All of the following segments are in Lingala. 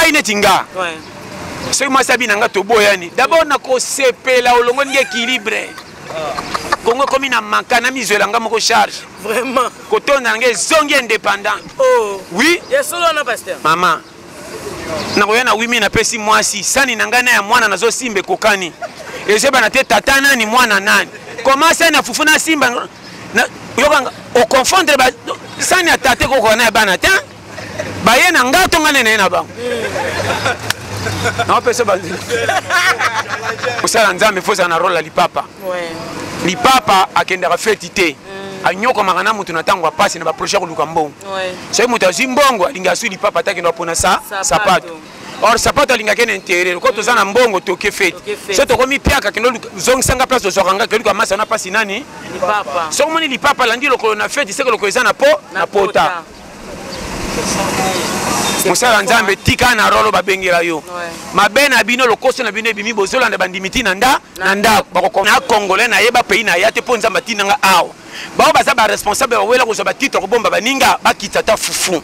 ngai netinga soki mwasi abinanga toboyani d'abord nakosepela olongo ndenge équilibre Congo komi na makana mizwela nga moko charge Vraiment. Kotonda nanga ezongi indépendant. Oh. Oui. Yesolo na pasteur. Maman. Nakoya na 8000 na pesi mwasi. Sani nanga na ya mwana nazo simbe kokani. Ezeba na te tata nani mwana nani. Comment ça na fufuna simba na yokanga o confondre ba sani atate koko na bana ta. Ba ye na ngato ngane na bango. Non pesa ba. Osala nzambe fosa na rôle lipapa. Ouais. Lipapa akendaka fetité. Anyoko makana mutu na tango apasi na ba projet ko lukambo. Ouais. Sai mutu azimbongo alinga su lipapa takendo pona sa sapato. Or sapato alinga kene intérêt ko tozana mbongo toke fete. So to komi piaka kendo zongisanga place ozokanga keluka masa na pasi nani? Lipapa. So moni lipapa landi lokolo na fete seko lokolo ezana po na pota. Musala nzambe tika na rolo babengela yo. Mabe na bino lokoso na bino ebimi bozolanda bandimiti na nda bakoko na congolais na yeba pays na yate po nzamba tinanga awa. Bao baza ba responsable wela ko ba titre ko bomba baninga bakita ta fufu.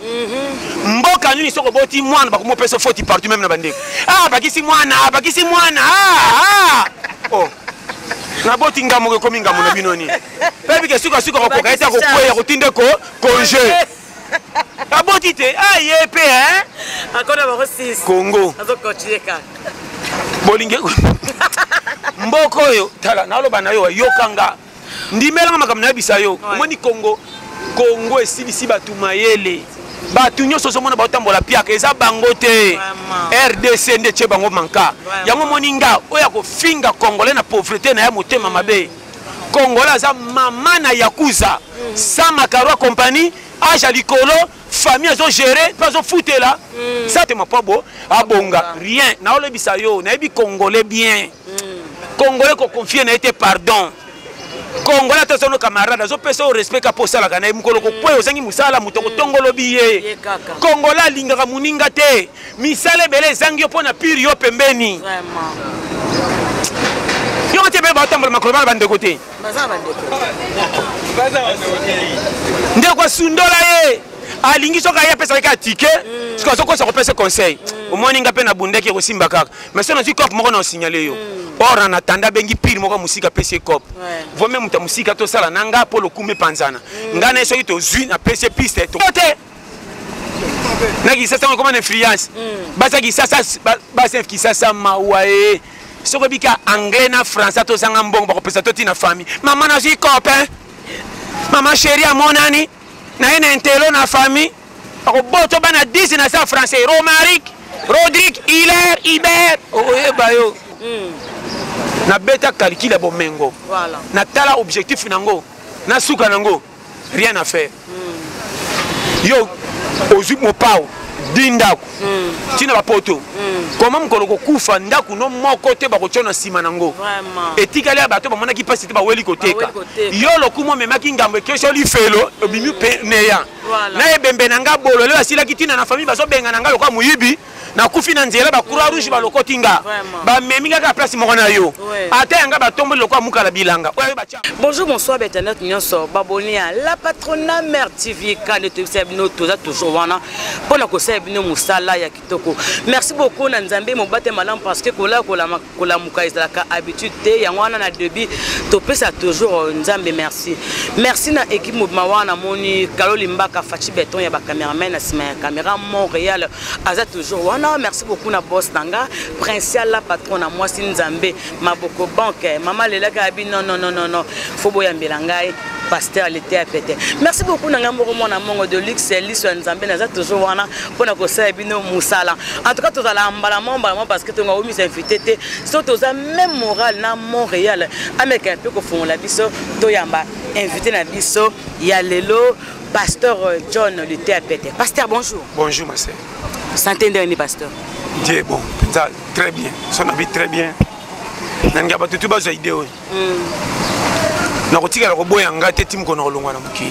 Mboka nini soko boti mwana bakomo peso foti partout même na bandeko. Ah bakisi mwana. Oh. Na boti ngamu ko mingamu na bino ni. Pebi ke suka ko kokaita ko kweya ko tinde ko congé. Abotite ayepe hein akona ba 6 Congo azokocheka bolinge mboko yo tala naloba na yo yokanga ndimela makamna ya bisa yo moni Congo esilisi batu mayele batu nyoso somona batambola piaka eza bango te RDC nde che bango manka yango moninga oya ko finga congolais na pauvreté na ya motema mabe congolais za mama na yakuza sa makarwa compagnie age à l'icolo, famille à gérer, pas au foot là. Ça te m'a pas beau, abonga, rien. Na ole bisayo, na ebi congolais bien. Congolais qu'on confie na été pardon. Congolais tous nos camarades, zo pesa au respect ka posa la kana mukolo ko pwe osangi musala mutoko tongolo biye. Congolais lingaka muninga te. Misale bele zangi opona piri yo pembeni. Vraiment. Yo te be ba tambola makolo ba ndeko te. Baza bandeko. Ndeko sundola ye alingi soka ya pesa ka ticket siko soko so pesa conseil au moins nga pe na bundeki ko simba kaka mais so na ci cop moko na signaler yo or en attendant bengi pire moko musika pesa cop vo même ta musika to sala nanga polo kume panzana ngana so ito zui na pesa piste to te na ki sasa comme influence basa ki sasa mawae soko bika anglais na français to sanga mbongo ba ko pesa to tina famille maman na ci cop maman chérie à mon ami na une intello na famille ako boto bana 10 na sa français Romaric Rodrigue Hubert oye bayo na beta calcul bomengo voilà na tala objectif nango na suka nango rien à faire yo ozu mo pao dinda tina ba poto comment mkolo ko kufa ndaku no moko te ba ko chona sima nango vraiment etikali abato ba mona ki pasi te ba weli ko teka yo lokumo memaki ngambe kesho li felo obimi pe neya na ebembe nanga bolo le asila kitina na famille bazo benga nanga lokwa muyibi na kufi na nzela ba croix rouge ba lokotinga ba meminga ka place moko na yo ata yanga ba tombo lokwa mukala bilanga. Bonjour bonsoir Internet nyonso babonia la patronat mère TV quand tu sais bino toza toujours wana pona ko sa bino musala ya kitoko. Merci beaucoup na nzambe mo bate malam parce que kola mukaisa ka habitude te ya wana na début to pesa toujours nzambe merci. Merci na équipe mawana moni Kaloli Mbaka Fachi Beton ya ba cameraman na sima ya caméra Montréal aza toujours wana. Merci beaucoup na boss nanga Princial la patron na moi Nzambe Maboko banque maman lela gabi non fobo ya mbelangai pasteur l'été à péter. Merci beaucoup nanga mona mongo de luxe liso Nzambe naza toujours wana pona ko sa bino musala. En tout cas tous ala mbala momba parce que tonga omi s'invité te surtout za même moral na Montréal avec un peu ko fond la biso to yamba invité na biso ya lelo pasteur John l'été à péter. Pasteur bonjour. Bonjour ma sœur. Santé dernier pasteur. Dieu bon, ça très bien. Son habit très bien. Nanga ba tutu ba za idée. Na kotika la koboya ngate tim ko na kolongwa na mukili.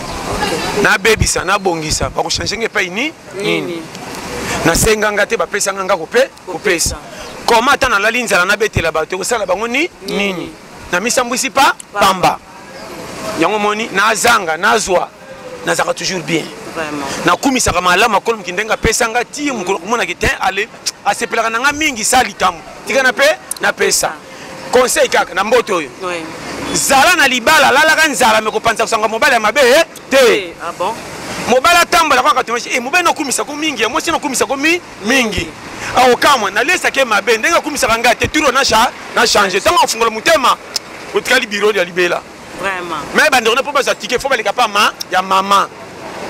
Na bebisa na bongisa ba ko changer ngepa ini nini. Na senga ngate ba pesa nganga ko pesa. Comment ta na la linza na betela ba to ko sala bango ni nini. Na misambwisi pa pamba. Yango moni na zanga na zwa. nazaka toujours bien Vraiment. nakumisaka malamu akolo mokindenga apesanga ti mokolo komonaki te ale asepelaka na nga mingi sa likambo tikana mpe napesa conseil kaka na mbote oyo zala na libala alalaka nzala me kopanza kozanga mobali ya mabe te mobali atambola kaka te mobali nakumisako mingi mwasi nakumisako mingi aokamwa nalesaki mabe ndenge akumisaka ngai te turo na change ntango afungola motema otikali biro ya libela me bandeko na mpo bazwa tike fo baleka pa ya mama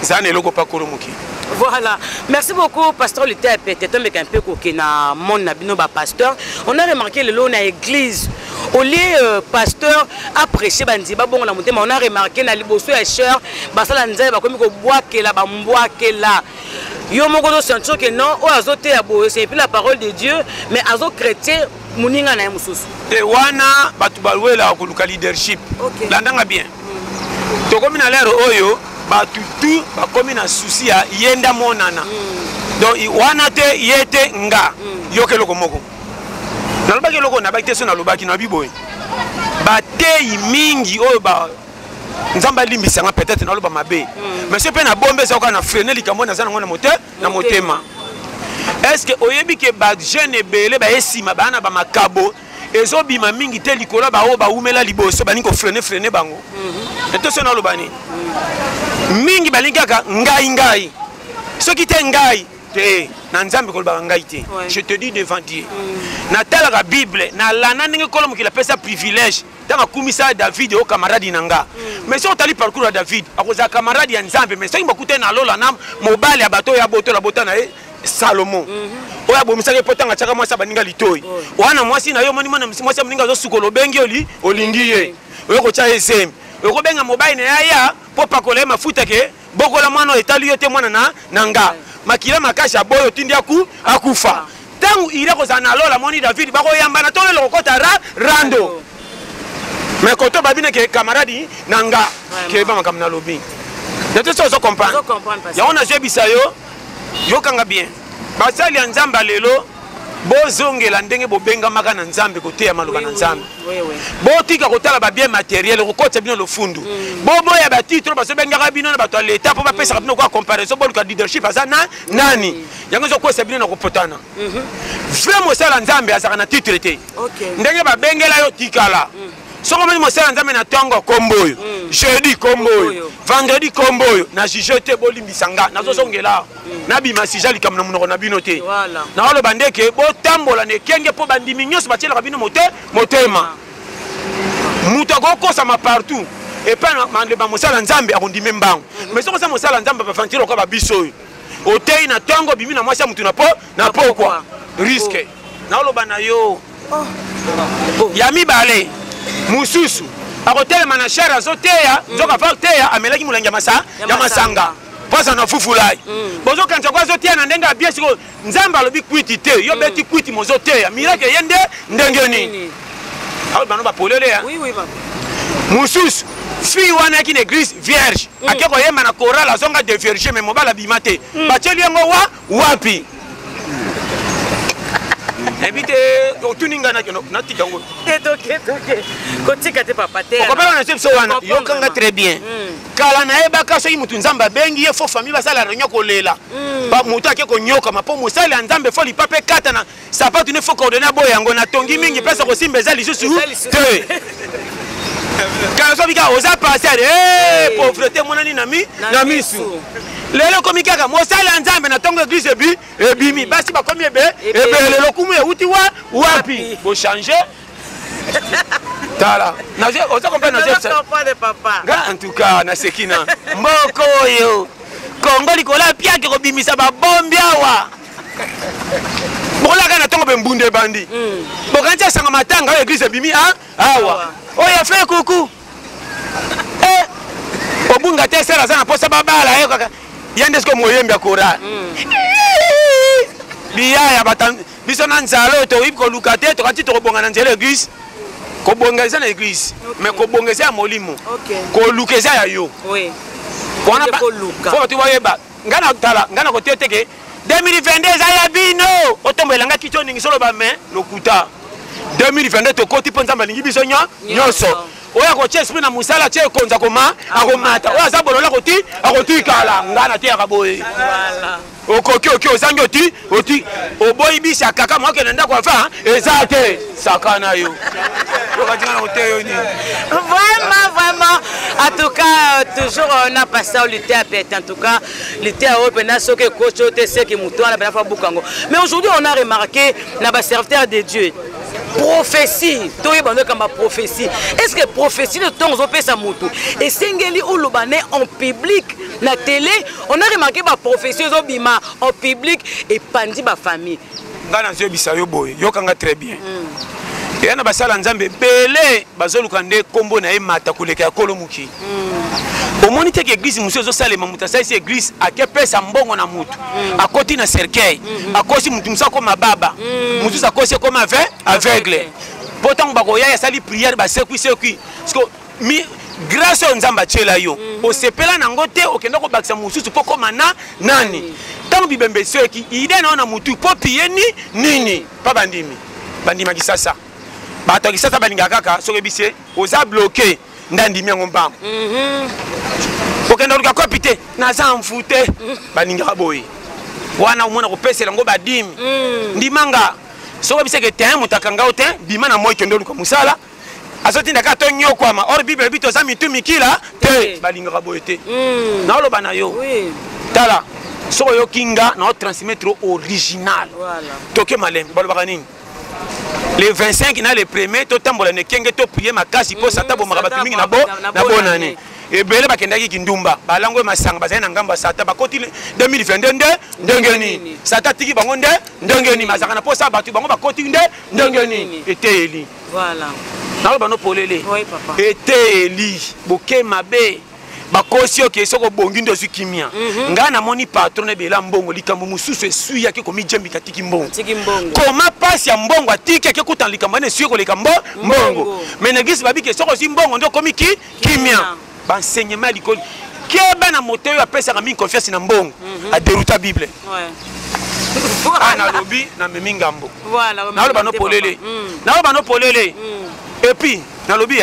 zana eloko pa kolo moki. Voilà, merci beaucoup, pasteur Luther peut-être un peu coquin na monde na bino ba pasteur. On a remarqué le lot na église. Au lieu pasteur a prêché bandi ba bon la motema, on a remarqué na liboso ya cher basala nzai ba komi ko boakela ba mboakela. Yo moko do sentir que non, o azote ya bo, c'est plus la parole de Dieu, mais azo chrétien muninga na mususu. Te wana batu balwela ko luka leadership. Landanga bien. To komi na lero oyo batutu bakomi na souci ya yenda monana donc wana te yete nga yoke loko moko nalobaki loko na bakite so nalobaki na biboy bateyi mingi oyo ba nzamba limbisanga peut-être naloba mabe mais c'est pe na bombe za ko na freiner likambo na zana ngona na motema est-ce que oyebi ke ba jeune ebele ba esima bana ba makabo ezobima mingi te likola ba o ba umela liboso bani ko freiner bango eto so nalobani mingi balingaka ngai soki te ngai te na nzambe kolobaka ngai te je te dis devant Dieu natalaka bible nalanda ndenge kolo mokili apesa privilège ntango akumisa David o camarade na nga mais soki otali parcours ya David akozala camarade ya nzambe mais soki bakute na lola na mobali ya bato oyo abotola bota na ye Salomo oyo abomisaka epotanga tiaka mwasi baninga litoi wana mwasi na yo moni mwasi ya moninga azosukola obengi olingi ye oyo kotya ye sembe okobenga mobali na yaya po pakola mafuta ke bokola mwana etali yo te mwana na nga makila makasi aboyo tindi akufa tangu ile ko zana lola moni David bakoyamba na tole lokota rando mais koto babine ke camarade na nga ke ba makamna lobi nete so comprendre ya ona je bisayo yo kanga bien basali ya nzamba lelo bozongela ndenge bobenga maka na nzambe koteya maloba na nzambe botika kotala ba bien matériel kokota bino lofundu boboya ba titre basobengaka bino na bato ya leta po bapesa bino kwa comparaison boluka leadership aza nani yango ezokwesa bino na kopotana vrai mosala nzambe azaka na titre te ndenge babengela yo tikala soko moni mosala nzambe na ntongo kombo oyo jeudi kombo oyo vendredi kombo oyo na juge te bolimbisanga nazosongela nabima sija likambo na monoko na bino te naoloba ndeke botambola na ekenge mpo bandimi nyonso batielaka bino motema moto akokosama partout epai mandeba mosala nzambe akondime mbango mais soko osala mosala nzambe bafantile okoba biso oyo oteyi na ntongo bimi na mwasi ya motu na pokwa riske naoloba na yo ya mibale mususu akotelema na share azoteya nzoka fa teya amelaki mulangi ya masanga posa na fufulai bozokanisa kwa azoteya na ndenge abie siko nzambe alobi kwiti te yo beti kwiti mozoteya mirake yende ndenge nini awo bano bapolele ya mususu fille wana yaki na église vierge ake koyemba na choral azonga de vierge me mobala bima te batieli yango wapi ebite otuninga na tika ngo kotika te papa te okopela na sepso wana yokanga très bien kala na ebaka soki mutu nzambe abengi ye fo famille basala réunion kolela mutu ake konyoka mapo mosali ya nzambe fo lipa mpe kata na sapatu ne fo coordonner boyo yango na tongi mingi pesa kosimba eza lisusu te kala soki kaka oza passer pauvreté monani na misu lelo komi kaka mosali ya nzambe na ntongo église ebimi basi bakomi ebele lokumu euti wapi bochange tala oza comprendre nga en tout cas naseki na mboko oyo kongo likola piake kobimisa babombi awa bokolaka na ntongo mpe mbunda ebandi bokanisi asanga matanga oyo église ebimi awa oyo afe kuku obunga te sala aza na mposa babala ye kaka yande siko moyembi ya koral biyaya biso na nzala oyo toyibi koluka te tokati tokobonga na nzela église kobonga eza na église mais kobonga eza ya molimo koluka eza ya yo wana fo bato bayeba nga na kote teke 2022 eza ya bino otomboelanga kiti oningi soloba me lokuta 2022 tokoti mpo nzambe alingi biso nyonso oya ko chess na musala che konza koma akomata oya za bolola koti akoti kala ngana te akaboye Voilà. okoki ozangi oti oboyi bisa kaka mwake nenda kwa fa eza te sakana yo okatinga na oteyo ni Vraiment. En tout cas, toujours on a passé au lutter à pète. En tout cas, lutter à haut, pendant ce que coach, c'est qui mouton, on a bien fait Bukango. Mais aujourd'hui, on a remarqué, dans le serviteur de Dieu, prophétie. Toi, il y a comme prophétie. Est-ce que prophétie de temps on peut ça mouton? Et Sengeli ou Lobané en public, la télé, on a remarqué la prophétie en public et pandi ma famille. Ngana nzio bisayo boy, yokanga très bien. Et na basala nzambe belé bazoluka nde kombo na emata koleka ya kolomuki. Omoni te ke église muso zo sale mamuta sa isi église akepesa mbongo na mutu. Akoti na cercueil, akosi mutu musa ko mababa. Mutu sa kosi ko aveugle. Pourtant bakoya ya sali prière ba sekui. Parce que mi grâce au nzamba chela yo. O sepela na ngote okenda ko bakisa mususu poko mana nani. Tant bibembe seki ide na mutu popiye nini pa bandimi. Bandima kisasa. Bato kisasa baninga kaka soke bise oza bloqué ndandimi yango mbamba. Okenda luka kopite naza mfute baninga boye. Wana umona kopesela ngo badimi. Ndimanga soke bise ke ten mutakanga ote bima na moyo kendo luka musala. Azoti ndaka to nyokwama or bible bito za mitu mikila te balinga boye te. Na oloba na yo. Oui. Tala soko yo kinga na transmettre original. Voilà. Toke malem baloba nini? Les 25 na les premiers to tambola ne kenge to prier makasi po sata bo makabatu mingi na bonane et bele bakendaki kindumba balango masanga bazana ngamba sata bakoti 2022 ndengeni sata tiki bango ndengeni masanga na po sa batu bango bakoti ndengeni eteli Voilà. na ba no polele Oui papa. eteli boke mabe bakosi oke soko bongi ndo zikimia ngana moni patron e bela mbongo likambo mususu esuya yake komi jembi katiki mbongo Tiki mbongo. koma pasi ya mbongo atiki yake kutan likambo ne suyo ko likambo mbongo menegisi babike soko si mbongo ndo komi kimia ba enseignement likoli keba na moto yo apesa ka mi confiance na mbongo a deruta bible Ouais. ana lobi na memi ngambo Voilà. na loba no polele na loba no polele et puis na lobi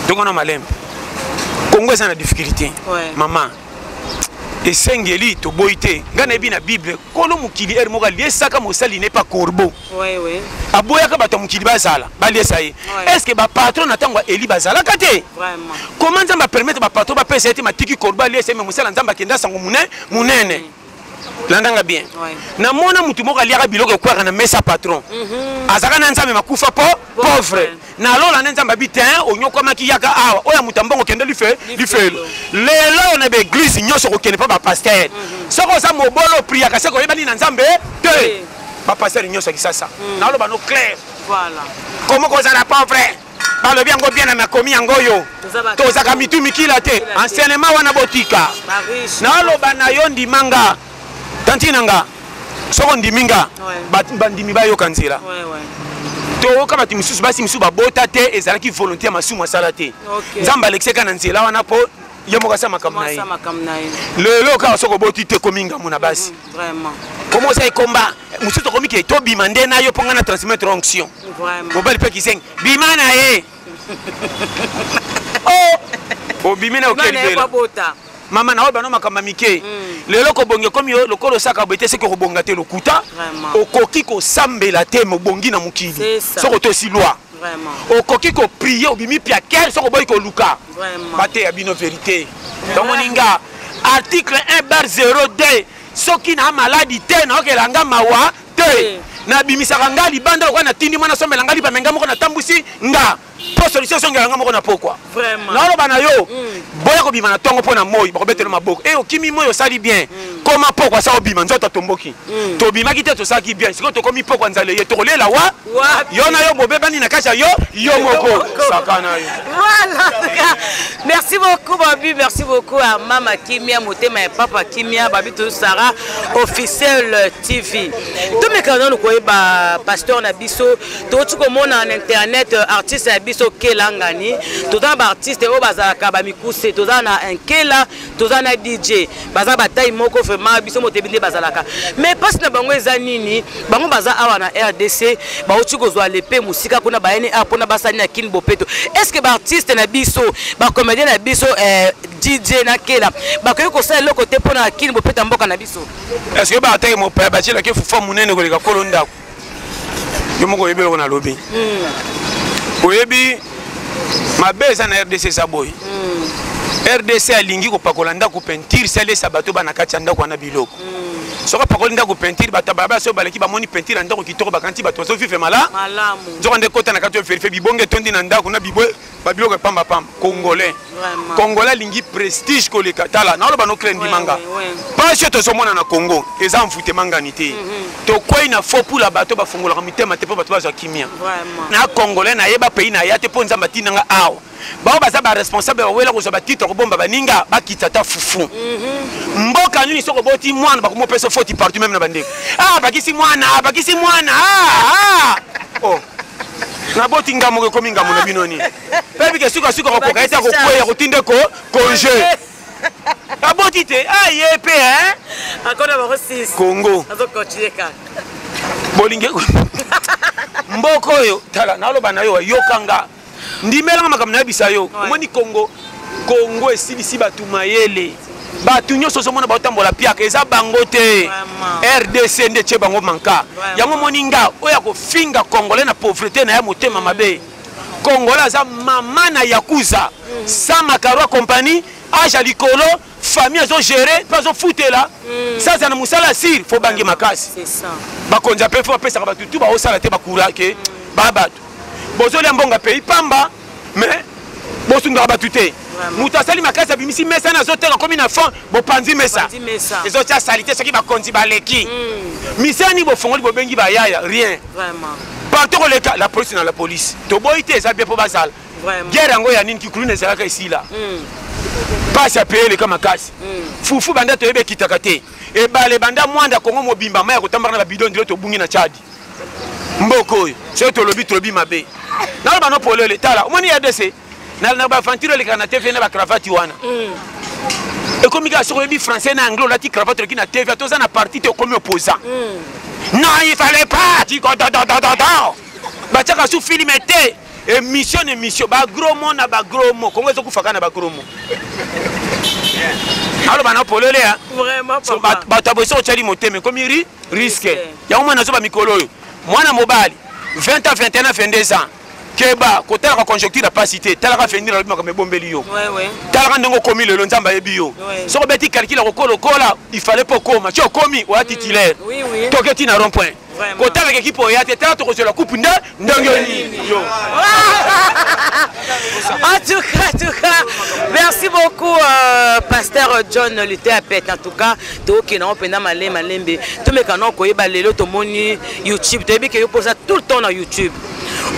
donc on a malembe Congo est en difficulté. Ouais. Maman. Et Sengeli to boité. Ngana bi na Bible. Kolo mukili er moga liesaka mosali n'est pas corbeau. Oui. Aboya ka bato mukili bazala. Bali esaye. Est-ce que ba patron natangwa Eli bazala kate? Vraiment. Comment ça va permettre ba patron ba pesa ete matiki corbeau ali esaye mosala nzamba kenda sango munene. Landanga bien. Na mona mutu moga liaka biloko kwa na mesa patron. Azaka na nzambe makufa pauvre. Na lola nzamba bitin onyoko maki yaka awa. Oya mutambongo kende lifelo. Lelo na be église nyoso ko kende pa ba pasteur. Soko sa mobolo priya ka seko yebani na nzambe te. Ba pasteur nyoso kisasa. Na loba no clair. Voilà. Comment ko za na pauvre? Balo bien ngo bien na makomi yango yo. To zaka mitu mikila te. Enseignement wana botika. Na loba na yo ndimanga. Tantinanga soko ndiminga bandimi ba yoka nzela to ka bati mususu basi mususu ba bota te ezalaki volontaire masumu asala te nzamba alexeka na nzela wana po yemoka sa makamna ye lelo ka soko boti te kominga muna basi vraiment comment ça ekomba mususu komi ke to bimande na yo ponga na transmettre onction vraiment mobali pe kiseng bimana ye oh bimena okelibela Mama na oba no makamba mike lelo ko bonge komi yo lokolo saka bete se ko bonga te lokuta okoki ko sambela te mobongi na mukili soko to si loi vraiment okoki ko prier obimi pia quel soko boy ko luka vraiment bate ya bino vérité donc oninga article 1/02 soki na maladie te na okelanga mawa te na bimisaka nga libanda kwa na tindi mwana sombela nga lipa menga moko na tambusi nga po solution songa nga moko na pokwa vraiment na loba na yo boya ko bima na tongo pona moyi ba ko betela maboko e okimi moyo sali bien koma pokwa sa obima nzoto tomboki to bima kite to saki bien siko to komi pokwa nzale ye to kolela wa yo na yo bobebani na kacha yo moko sakana yo voilà merci beaucoup Babi, merci beaucoup à Mama Kimia Motema et Papa Kimia Babi to Sarah officiel TV tout tumekana no koyeba pasteur na biso toti komona na internet artiste na biso kelangani toza ba artiste o bazalaka ba mikuse toza na Nkela toza na DJ baza bataille moko vraiment biso motebinde bazalaka mais passe na bango eza nini bango baza awa na RDC ba oti kozwa lepe musika kuna baene a pona basani na Kin Bopeto est-ce que ba artiste na biso ba comédien na biso DJ na Kela ba koyo ko sala côté pona Kin Bopeto mboka na biso est-ce que ba ataye mo pa ba chela ke fufa munene ko leka kolonda yo moko yebelo na lobby oyebi mabeza na RDC saboy RDC alingi ko pakola ndako peinture sale sabato bana kati ndako na biloko soka pakola ndako peinture batababa so baleki ba moni peinture ndako kitoko bakanti bato so fife malamu nzoka nde kota na kati verifier bibonge tondi na ndako na bibwe ba biloko pamba congolais congolais lingi prestige ko le katala na lo bano klendi manga pas chez to somona na Congo eza mfute mangani te to koi na fo pour la bato ba fongola mitema te po bato ba za kimia na congolais na yeba pays na yate po nzamba tinanga awo bao baza ba responsable ba wela ko so ba titre ko bomba baninga ba kitata fufu mboka nini soko boti mwana ba ko mo peso foti partout même na bandeko bakisi mwana oh na boti ngamo ko komi ngamo na binoni pebi ke suka ko kaita ko kweya ko tinde ko congé aboti te yepe akona ba 6 Congo azoko cheka bolinge mboko yo tala na loba na yo yokanga ndimela makamna bisayo omoni Congo esilisi batu mayele batu nyonso somona batambola piaka eza bango te RDC nde che bango manka yango moninga oya ko finga congolais na pauvreté na ya motema mabe congolais za mama na yakuza sama karwa compagnie age likolo famille zo gérer pas zo foutela ça ça na musala sir faut bangi makasi c'est ça ba konja pe faut pesa batu tu ba osala te ba kurake ba batu bozoli mbonga pays pamba mais bosunga batu te mutu asali makasi abimisi mesa na zoteka komi na fond bopanzi mesa ezotia salite soki bakonzi baleki misani bofongoli bobengi bayaya rien partout koleka la police na la police toboyi te eza bien po bazala guerre yango ya nini kikuluna ezalaka esila pasi apeye leka makasi fufu banda toyebe ekitaka te ebale banda mwanda kongo mobimba mai ya kotambaka na babidon ndilo tobungi na Tchad mboka oyo soki tolobi mabe nalo bano polele tala omoni RDC na baventure elekaka na TV na bacravate wana ekomi kaka soki oyebi français na anglais olati cravate oleki na TV toza na parti te okomi opposant non il fallait pas batiaka su filme te émission bagros mo na bagros mo kongo ezokufaka na bagros mo alo bana polele bato aboyesi otyali motema ekomi risque yango mwana azoba mikolo oyo mwana mobali 20 ans 21 ans 22 ans keba kotalaka conjoncture na pasi te talaka fendir na lobimaka mebombeli yo talaka ndenge okomi lelo nzambe ayebi yo soko beti calcule okolokola il fallait pas okoma ti okomi oya titulaire toketi na rond point kotalaka ekipe oya te tala tokozela coupe ndenge nini yo En tout cas, merci beaucoup, Pasteur John Luther Apet. En tout cas, tu as pena malembe. Tu me canon koyeba lelo to moni YouTube. Tu as vu que yo pose tout le temps dans YouTube.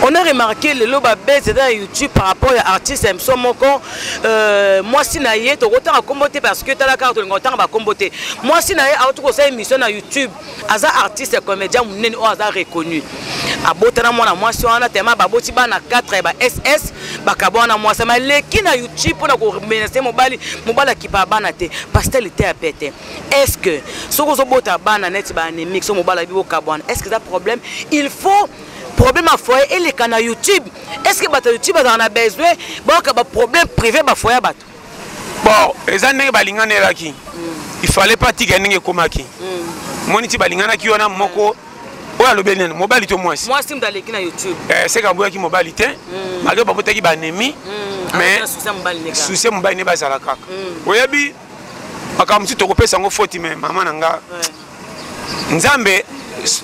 On a remarqué le loba baisse dans YouTube par rapport à artistes Msomoko. Moi si naie, tu autant à comboter parce que tu as la carte de autant à comboter. Moi si naie, à tout conseil émission na YouTube. Aza artiste comédien mounen ou aza reconnu. Abotana moi si on a tellement baboti ba na 4 ba SS bakabona moi ça mais leki na YouTube pour na ko menacer mobali qui pa bana te pastel était à péter. Est-ce que ce que bota bana net ba anémique so mobali bi kabwana est-ce que ça problème il faut problème à foyer et les canaux YouTube est-ce que bata YouTube en a besoin bon ka ba problème privé ba foyer bato bon ezane balingana elaki il fallait pas tiga ndenge komaki moniti balingana ki ona moko oya lobelene mobali to mwasi mwasi mdaleki na YouTube c'est ka boya ki mobali te malgré babotaki ba ennemi mais souci mobali ne bazala kaka oyebi makamsi to kopesa ngo foti mais mama nanga nzambe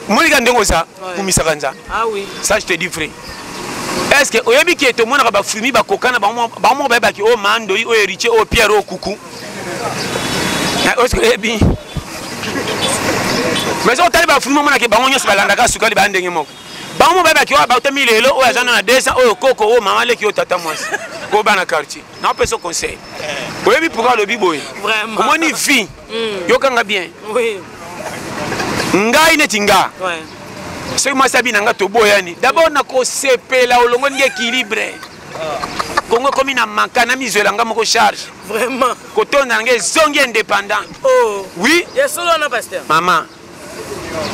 molika ndengo za kumisaka nzambe ah oui ça je te dis frère est-ce que oyebi ki to mona ba frimi ba kokana ba mo ba ki o mando o héritier o pierre o kuku est-ce que oyebi mais on tali ba frimi mona ke bango nyoso balandaka sukali ba ndenge moko bango ba ki o ba otami lelo o azana na 200 o koko o mama le ki o tata mwasi ko bana quartier na peso conseil oyebi pourquoi le biboy vraiment comment ni vie yokanga bien oui ngai neti nga soki mwasi abi na nga toboyani d'abord nakosepela olongo ndenge équilibre kongo ekomi na maka na mizwela nga moko charge vraiment kotonda na nga ezongi indépendant oui mama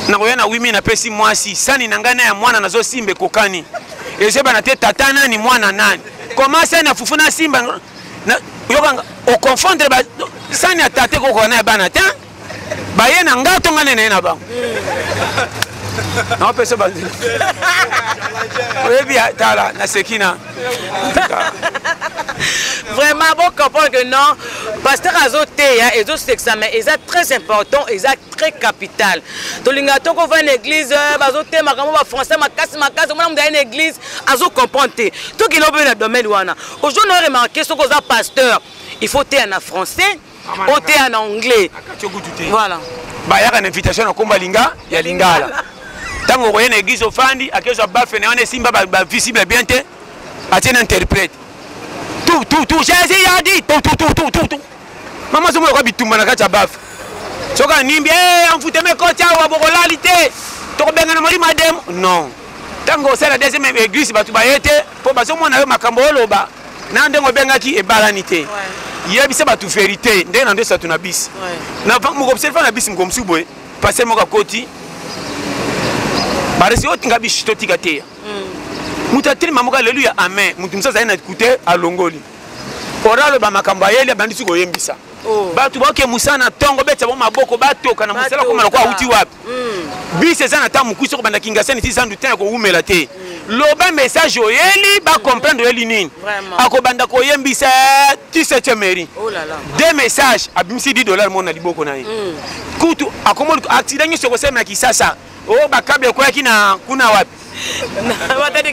nakoya na 8000 napesi mwasi sani na ngai na ya mwana nazosimba ekokani ezebana te tata nani mwana nani koma sani na fufu nasimba yokanga oconfondre sani ya tate kokoka na ya bana te baye na nga tonga nene na bango naopesa banzela oyebi tala naseki na vraiment bon comprendre que non pasteur azoteya ezosexame eza très important eza très capital tolinga toko va na église bazote makambo ba français makasi mona muda na église azocomprendre te toki lobe na domaine wana aujourd'hui on remarqué ce que za pasteur il faut te en français ou te en anglais voilà bayaka na invitation na komba linga ya lingala tango koye na église ofandi akezo bafe na wana simba ba visible bien te atien interprète tout Jésus a dit tout mama somo ko bitumba na kati ya bafe soka nimbi amfuteme kocha wa bokolalite to ko benga na mali madem non tango sala deuxième église batu bayete po basomo na yo makambo oloba na ndengo bengaki ebalanite yebisa batu vérité ndenge na ndesa tuna bisi na mo observer na bisi ngomsu boy passer mo ka koti baresi otinga bishi totika te mutateli mamoka haleluya amen mutu msasa na écouter alongoli oralo ba makambo yeli bandisi ko yembisa batu boke musana tongo beta bo maboko batoka na musala ko malako uti wapi bisi sana ta mukuso ko banda kinga seni ti sandu te ko umela te loba message oyeli ba comprendre yeli nini akobanda ko yembisa 17e mairie deux messages abimisi $10 mona liboko na ye kutu akomoli accident nyo ko sema kisasa bakabe ko yakina kuna wapi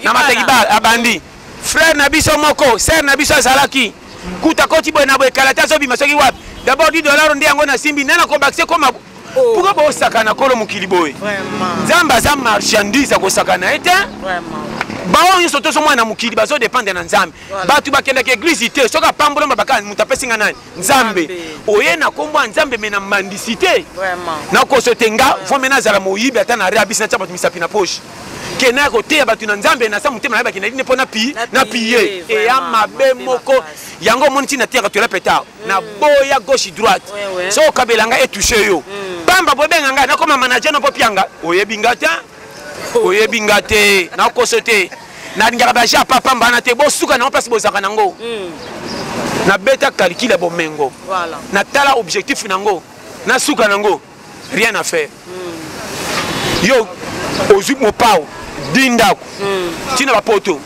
na matakiba abandi frère na biso moko sœur na biso azalaki kuta koti boy na boy kalata zo bima soki wapi d'abord $10 ndi yango na simbi nana ko bakse ko mabo pourquoi bo sakana kolo mukili boy vraiment nzamba za marchandise ko sakana ete vraiment bawo nso to so mwana mukili bazo dépendre na nzambe batu bakenda ke église te soka pambola mabaka mutapesinga nani nzambe oye na kombo nzambe mena mandicité vraiment na ko sotenga fo mena zala moyibi ata na reabisi na chapa tumisapi na poche kena ko te batu na nzambe na sa mutema na bakina ne pona na piye e ya mabe moko yango monti na terre to répéta na boya gauche droite so kabelanga etouché yo pamba bobenga nga na koma manager no popianga oyebinga te na kosote na ngaka ba ja papa mbana te bo suka na place bozaka nango na beta calcul bo mengo voilà na tala objectif nango na suka nango rien à faire yo ozu mo pao dindako tina ba poto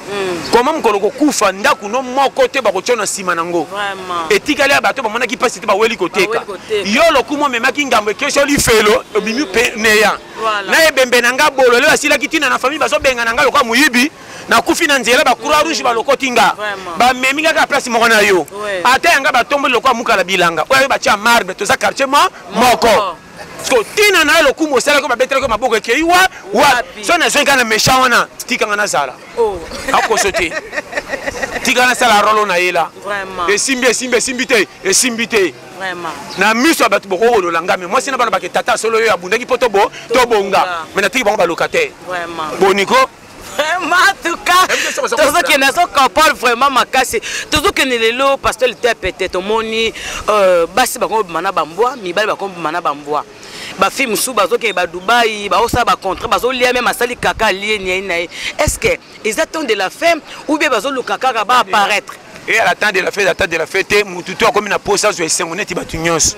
comment mkolo ko kufa ndaku no moko te ba ko chona sima nango vraiment etikale ba to ba mona ki pasi te ba weli ko teka yo lokumo memaki ngambe kesho li felo obimi pe neya na ebembe nanga bolo le asila kitina na famille bazo benga nanga lokwa muyibi na kufi na nzela ba croix rouge ba lokotinga ba meminga ka place moko na yo ata yanga ba tombo lokwa mukala bilanga oyo ba tia marbre to za quartier moko so tina na lo kumo sala ko ba betre ko maboko ke iwa so na zonga na méchant wana tika ngana sala akosote tika na sala rolo na yela vraiment esimbite vraiment na miso abatu boko lo langame moi sina bana ba ke tata solo yo abundaki poto bo to bonga mais na tiki bango ba locataire vraiment boniko vraiment en tout cas tout ce qui n'est pas comprendre vraiment makasi tout ce qui n'est le pasteur le tête peut-être moni basi ba ko mana bambwa mibali ba ko mana bambwa ba fi musu bazo ke ba Dubaï ba osa ba contrat bazo lia même asali kaka lié ni est-ce que ils attendent de la femme ou bien bazo le kaka va apparaître et à l'attente de la fête mututo comme na posa zo esengoneti batunyos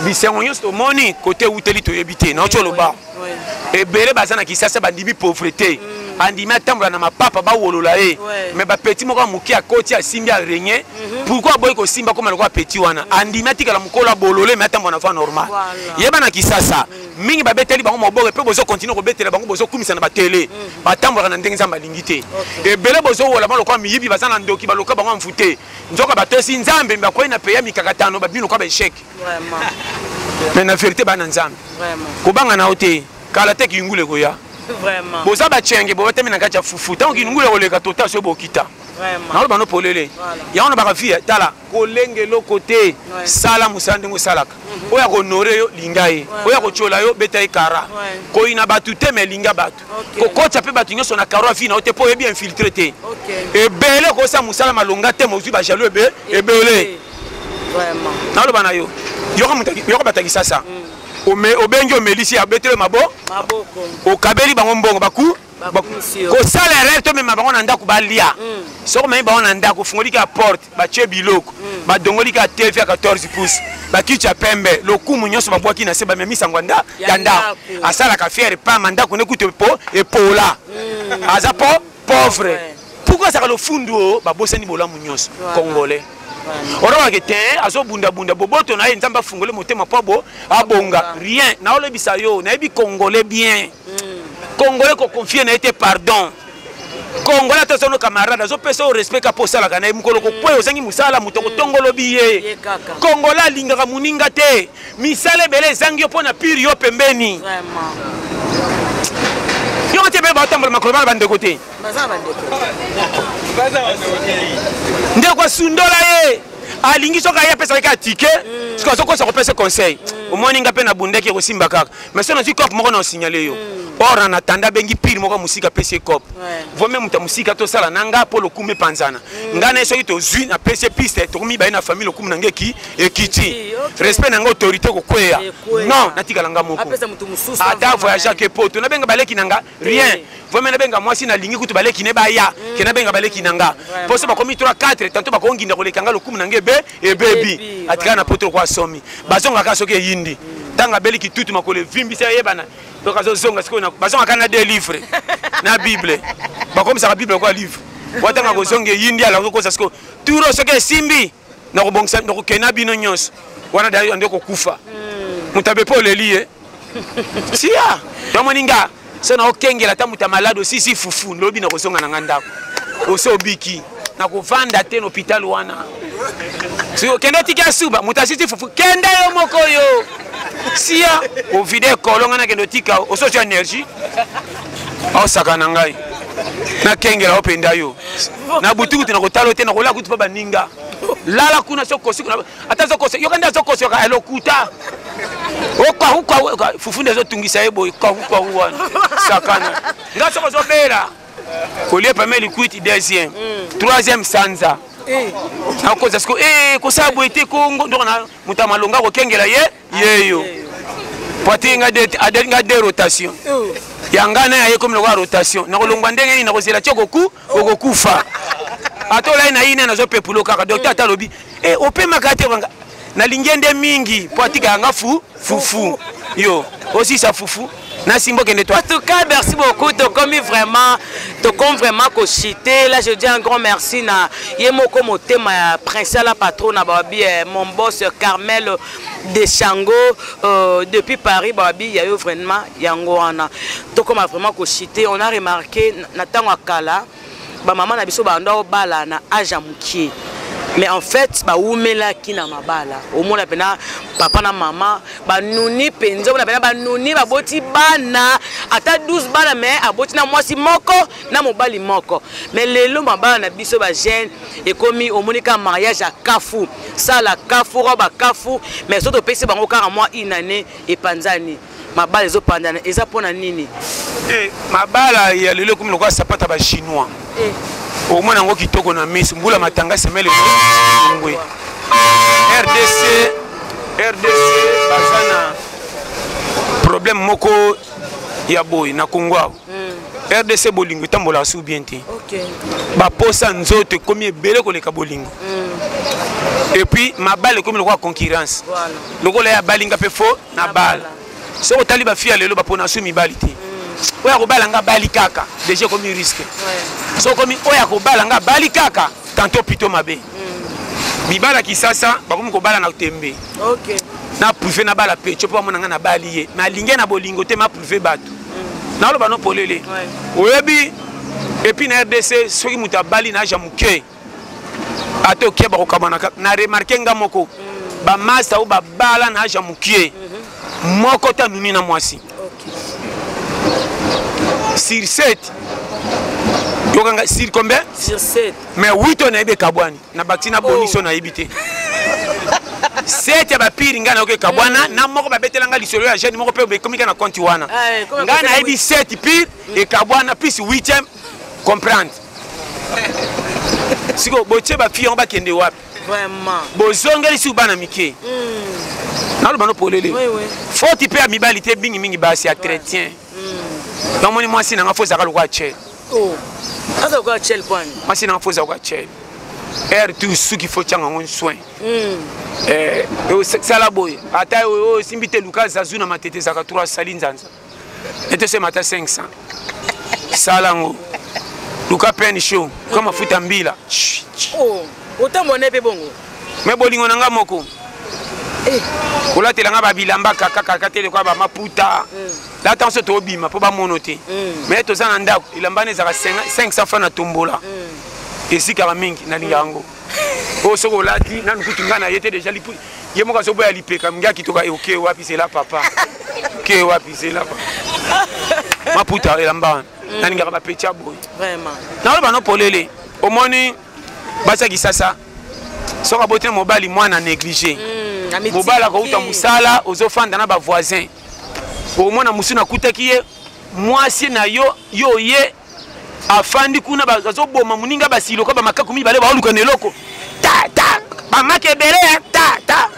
bisengonyos to moni côté uteli to yebite na cholo ba et bele bazana kisasa bandimi pauvreté andimi atambola na mapapa ba wolola mais ba petit moko muki akoti asimbi a régner pourquoi boy ko simba comme le petit wana andimi atikala mukola bolole mais atambola na fa normal yeba na kisasa mingi ba beteli bango mobore pe bozo continuer ko betela bango bozo kumisa na ba télé batambola na ndenge nzamba lingité et bele bozo wola ba lokwa miyibi bazana ndoki ba lokwa bango mfute nzoka batosi nzambe mba ko ina peya mikakatano ba bino kwa ba échec vraiment mais na vérité ba na nzambe vraiment ko banga na ote kala te ki ngule ko ya vraiment boza ba chenge bo batemi na kacha fufu tant ki ngule ko leka tota so bokita na bano polele yango na bakafi tala kolengelo côté sala musala ndenge osalaka oya konore yo linga ye oya kochola yo beta ye kara koyina batu te me linga batu kokotsa mpe batu nyonso na karo afi na yo te mpo oyebi infiltre te ebele kosa musala malonga te mozwi bajalo ebele naloba na yo yoko batangisa sa obengi omelisi abetele maboko okabeli bango mbongo baku kosala erreur to mema bango na ndako balia soko mai bango na ndako fungoli ka porte batie biloko badongoli ka TV ya 14 pouces bakitya pembe lokumu nyonso babwaki na se bamemisa ngwanda ya ndako asalaka fiere pa mandako ne kutu epola aza pauvre pourquoi ça le fundo babosani bolamu nyonso congolais ora ke te azobunda boboto na ye nzamba fungole motema po abonga rien na olebisa yo na yebi congolais bien congolais ko confier na été pardon congolais to sono camarade zo pesa au respect ka posala kana mukolo ko poyo zangi musala mutoko tongolo biye congolais lingaka muninga te misale bele zangi yo pona pire yo pembeni vraiment yo te be ba tambola makolo bande côté ndeko sundola ye alingi soka ya pesa ka ticket siko soko sa kopesa conseil omoni nga pe na bundeki ko simba kaka mais sono si cop moko na signaler yo or na tanda bengi pire moko musika pesa cop vome muta musika to sala nanga polo kume panzana ngana so ito zui na pesa piste to mi ba na famille kume nangeki ekiti respect nanga autorité ko kwea non natika langa moko apesa mutu mususu ata voyage ke poto na benga baleki nanga rien vome na benga mwasi na lingi kutu baleki ne ba ya ke na benga baleki nanga poso ba komi 3 4 tanto ba kongi ndako lekanga lokumu nange be ebebi atika na poto kwa somi bazonga ka soke yindi tanga beliki tutu makole vimbisa yebana to kazo zonga siko na bazonga kana des livres na bible ba comme ça la bible quoi livre watanga ko zonge yindi ala ko ça siko turo soke simbi na ko bongsa na ko kena bino nyos wana da ndeko kufa mutabe po lelie sia to moninga sona okengela ta muta malade aussi fufu lobi na ko zonga na ngandako oso biki na ko vanda te l'hôpital wana sio kende tika suba mutasiti fufu kende yo moko yo sia o vide kolonga na kende tika o social energy au sakana ngai na kengela openda yo na butuku te na ko talo te na ko la kutu pa baninga lala kuna sokosi kuna ata sokosi yo kende sokosi yo ka elokuta okwa fufu ndezo tungisa ebo kwa wana sakana ngaso ko zobera kolie premier liquide deuxième troisième sanza a cause parce que ko sabu ete Congo ndona mutamalonga ko kengela yeyo potinga de rotation yanga na ye comme le rotation na kolongwa ndenge ni na kozela tiokoku okokufa atola ina ina na zo pepulo kaka docteur atalobi opema kate banga na lingende mingi potika yanga fufu yo aussi ça fufu. En tout cas, merci beaucoup. Tu comme vraiment cochité. Là, je dis un grand merci na Yemoko Moté, ma princesse la patronne, mon boss Carmel Deschango depuis Paris. Il y a eu vraiment Yangoana. Tu comme vraiment cochité. On a remarqué Nathan Wakala, maman na biso bando bala na ajamuki. Mais en fait, ba oumela ki na mabala. Au moins la papa na maman, ba nuni penzo na ba nuni ba boti bana ata 12 bana mais aboti na mwasi moko na mobali moko. Mais lelo mabala na biso ba jeune et komi au monika mariage à Kafu. Ça la Kafu roba Kafu, mais surtout pese bango kara moi inane et panzani. Mabala ezo pandana eza pona nini? Mabala ya lelo komi lokwa sapata ba chinois. Au moins nango kitoko na miss mbula matanga semele ngwe RDC bazana problème moko ya boy na Congo RDC bolingo tambola su bien te OK ba posa nzoto komi ebele ko leka bolingo et puis mabale komi lokwa concurrence voilà lokola ya balinga pe fo na bala so taliba fia lelo ba pona su mibali te oya ko balanga bali kaka déjà comme risque so comme oya ko balanga bali kaka tantôt plutôt mabe bibala kisasa bakomi ko bala na tembe OK na privé na bala pe chopo monanga na bali ye na linge na bolingo te ma privé bato na lo bano polele oyebi et puis na RDC soki muta bali na jamuke ato ke ba ko kamana na remarquer nga moko ba master ou ba bala na jamuke moko ta nuni na mwasi sur 7 Yokanga sur combien? Sur 7. Mais 8 on a eu Kabwani. Na baktina boniso na ibité. 7 ya bapiri ngana oke Kabwana na moko babetelanga lisolo ya jeune moko pe bekomika na compte wana. Ngana ibi 7 pire et Kabwana plus 8e comprendre. Siko boche ba fille on ba kende wapi? Vraiment. Bozongeli su bana mike. Na lo bano polele. Oui oui. Faut type ya mibalité bingi mingi basi ya chrétien. Donc moni moi si na ngafo zakalo kwa che. Oh. Asa kwa chel kwani. Moi si na ngafo zakalo che. Tout ce qu'il faut tchanga un soin. Ça la boy. Ata o simbite Lucas Zazuna matete zaka 3 salinzanza. Et ce matin 500. Salango. Lucas pen show comme futa mbila. Oh, autant moné pe bongo. Mais bolingo nanga moko. Ola telanga ba bilamba kaka tele kwa ba maputa. La attention to bima po ba monoté. Mais to za ndako ilambane zaka 500 francs na tombola. Esika mingi na lingango o soko lati na nkutunga na yete déjà lipu ye moka so boya lipeka mga kitoka OK wapi c'est là papa OK wapi c'est là papa maputa elamba na linga ba pecha boy vraiment na ba no polele omoni basa kisasa soka bote mobali mwana négligé mobala ko uta musala ozofanda na ba voisin omona musuna kutaki ye mwasi na yo ye afandi kuna bazoboma muninga basilo ko bamakaku mibale baoluka neloko ta ta bamake bere ta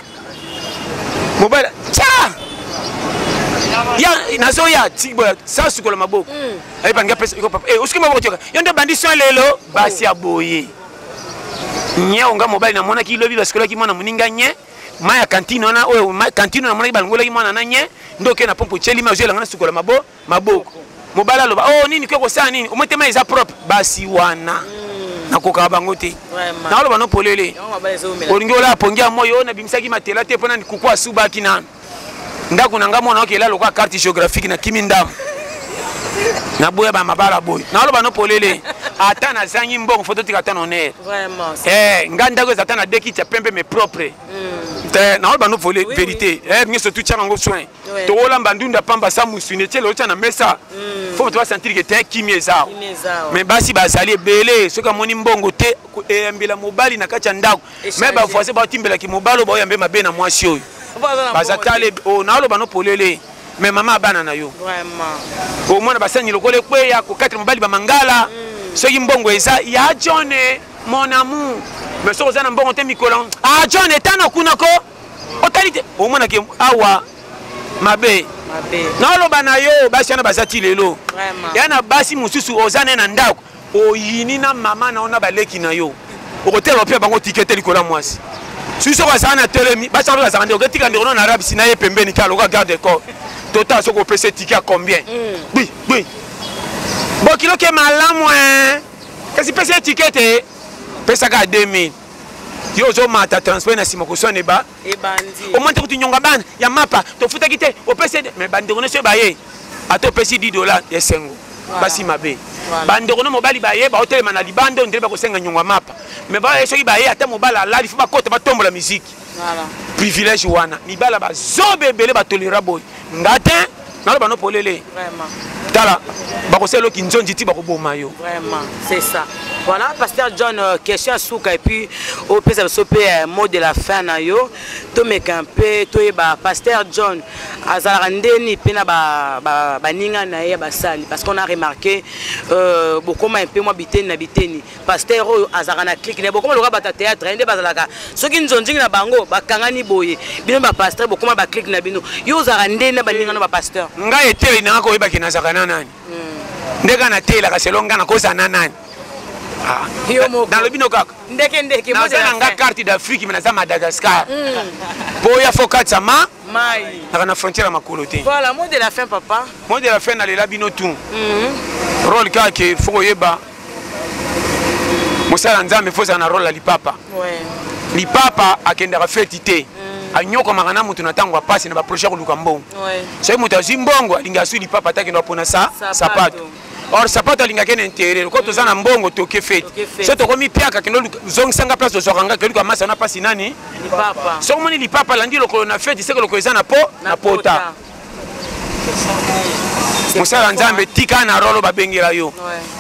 mobile cha ya nazo ya tibo sa sukola maboko ay banga pesa iko papa usikima bokotoka yondo bandison lelo basi aboye nya nga mobile na mona ki lobi basikola ki mona muninga nye maya kantino na oyo kantino na mona balngola ki mona na nye ndoke na pompo cheli ma jela ngana sukola maboko mobala loba oh nini kweko sa nini omotema eza propre basi wana nakoka bango te na loba no polele olingi ola pongia moyo na bimisaki matela te pona kukwa subaki na ndako nanga mona okela lokwa carte géographique na kimindam na boya ba mabala boy na loba no polele ata na zanyi mbongo photo tika honneur vraiment nganda ko ata na deki tia pembe mais propre na loba no polele vérité ngeso tout tchanga ngo soin to olamba ndunda pamba sa musune tele ocha na mesa faut toi sentir que t'es kimeza mais basi bazali belé soka moni mbongo te embela mobali na kacha ndako mais ba voisin ba timbela ki mobalo ba yambe mabe na mwasi oyo bazatale o na loba no polele mais maman bana na yo vraiment au moins basanyi lokole kweya ko 4 mobali ba mangala soki mbongo eza ya John mon amour mais so ozana mbongo te mikolo ah John etana kuna ko otalite au moins ke awa mabe na loba na yo basi na bazati lelo yana basi mususu ozana na ndako oyini na mama na ona baleki na yo okotela pia bango tikete likola mwasi suso kwa sana telemi basi na bazanga ndeko tika ndeko na arabe sina ye pembeni kala ko garde corps total soko pese ticket à combien oui bon kilo ke malamu kasi pese ticket pesa ka 2000 yo zo mata transfert na sima ko sone ba e bandi o monte ko nyonga bana ya mapa to futa kite o pese mais bande ko no se ba ye ato pese $10 ya sengo basi mabe bande ko no mobali ba ye ba hotel mana libando ndebe ko senga nyonga mapa mais ba yeso ki ba ye ata mobala la lifu ba kota ba tombola musique voilà privilège wana mibala ba zobebele ba tolera boy ngate na lo ba no polele vraiment tala ba ko selo ki njonji ti ba ko boma yo vraiment c'est ça. Voilà, Pasteur John, question souka et puis au pèse le mot de la fin na yo. To me campé, to ba Pasteur John azarandeni pena ba ninga na ya basali parce qu'on a remarqué beaucoup un peu moi biteni na biteni. Pasteur azarana clique ne beaucoup le ba théâtre inde bazalaka. Soki nzonjingi na bango ba kangani boye. Bino ba pasteur beaucoup ba clique na bino. Yo zarandeni na ba ninga na ba pasteur. Nga eteli na ko yeba kina zakana nani. Ndeka na tela ka selonga na ko sana nani. Dans le binokak ndeke moi j'ai carte d'Afrique mais na Madagascar boya fokatsa ma mai na frontière makoloté. Voilà mot de la fin papa. Mot de la fin na lela bino tout rôle ka ke foko yeba mosala nzambe foza na rôle la lipapa lipapa akendaka fetité anyoko makana mutu na tango apasi na ba projet ko lukambo c'est mutu azimbongo alinga su lipapa takendo pona sa sapato. Or sapato alinga kene intérêt ko to zana mbongo to ke fete so to komi piaka kendo zong sanga place to zokanga ke luka masa na pasi nani lipapa so moni lipapa landi lokolo na fete c'est que lokolo zana po na pota mosala nzambe tika na rolo babengela yo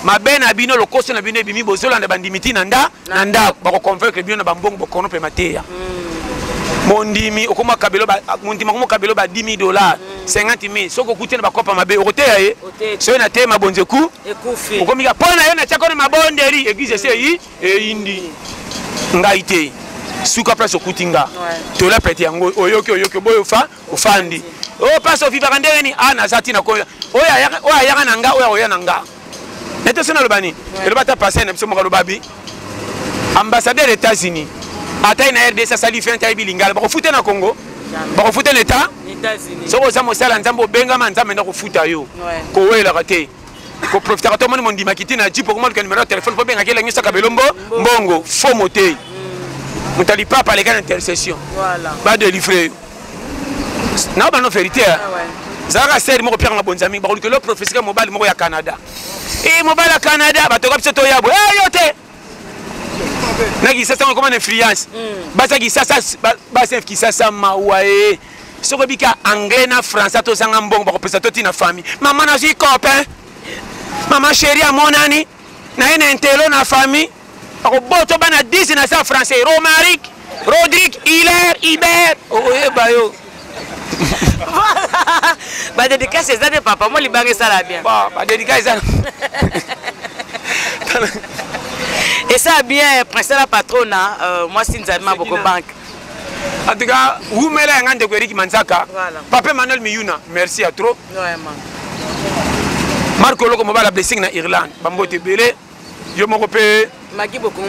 mabe na bino lokoso na bino ebimi bozolanda bandimiti na ndako bakoconvaincre bino na bambongo bokono mpe mateya mondimi okoma kabelo mondima komo kabelo ba $10,000 $50,000 soko kuti na bakopa mabe okoteya ye so na tema bonze ku ekufi okomika pona yo na chako na mabonderi église sei indi ngai te suka place okutinga tola pete yango oyoki boyo fa ofandi o passe au vivre ndenge ni ana zati na ko oya yaka na nga oya na nga nete sona lobani elobata passer na biso mo lobabi ambassadeur des États-Unis ata na RDC sali fin tayi bilingala ba ko futa na Congo ba ko futa l'État États-Unis soko za mosala nzambo benga manzambe na ko futa yo ko wela kate ko profiter to mon ndima kitina jipo ko mo le numéro de téléphone po benga kele ngisa kabelombo mbongo faux moté mutali papa les gars d'intercession voilà ba de livrer na ba no vérité zaka seri mo ko pierre na bonzami ba ko le professeur mobile mo ya Canada et mobile à Canada ba to ko pseto yabo yote naki sasa comme une influence basa ki sasa basa ki sasa mawae soko bika anglais na français to sanga mbongo ba ko pesa to tina famille maman na ji copain maman chérie à mon ani na ina intelo na famille ko boto bana 10 na sa français Romaric Rodrigue Hilaire Hubert oye bayo ba dédicace ça de papa moi libangé ça la bien ba dédicace ça et ça bien presser la patronne moi si nzalima boko banque en tout cas vous mêlez un de Eric Manzaka papa Manuel Miyuna merci à trop vraiment Marco Loko mobile blessing na Irlande bambote belé yo moko pe magi boko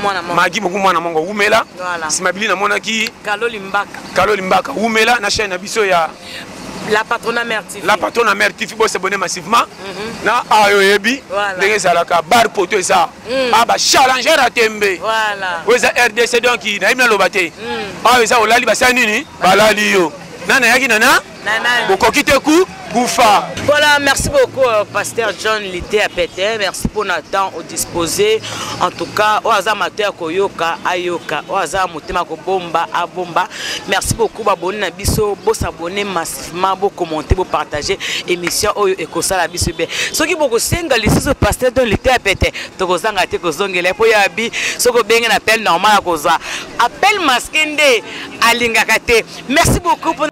mwana mongo umela simabili na monaki Kaloli Mbaka umela na chaîne biso ya la patronne mère TV. La patronne mère TV faut s'abonner massivement. Na ayo yebi ndenge zalaka bar poto ça. Ah ba challenger à tembe. Voilà. Oza RDC donc na imna lobate. Ah eza olali ba nini? Balali yo. Nana yaki nana? Bokoki te ku Boufa. Voilà, merci beaucoup pasteur John Lité à Péter. Merci pour notre temps au disposé. En tout cas, oaza mateur koyoka ayoka, oaza motema ko bomba a bomba. Merci beaucoup baboni na biso, bo s'abonner massivement, bo commenter, bo partager émission oyo ekosala biso be. Soki boko senga lisiso pasteur John Lité à Péter. Toko zanga te ko zongele po ya bi, soko benga na appel normal koza. Appel maskende alingaka te. Merci beaucoup pour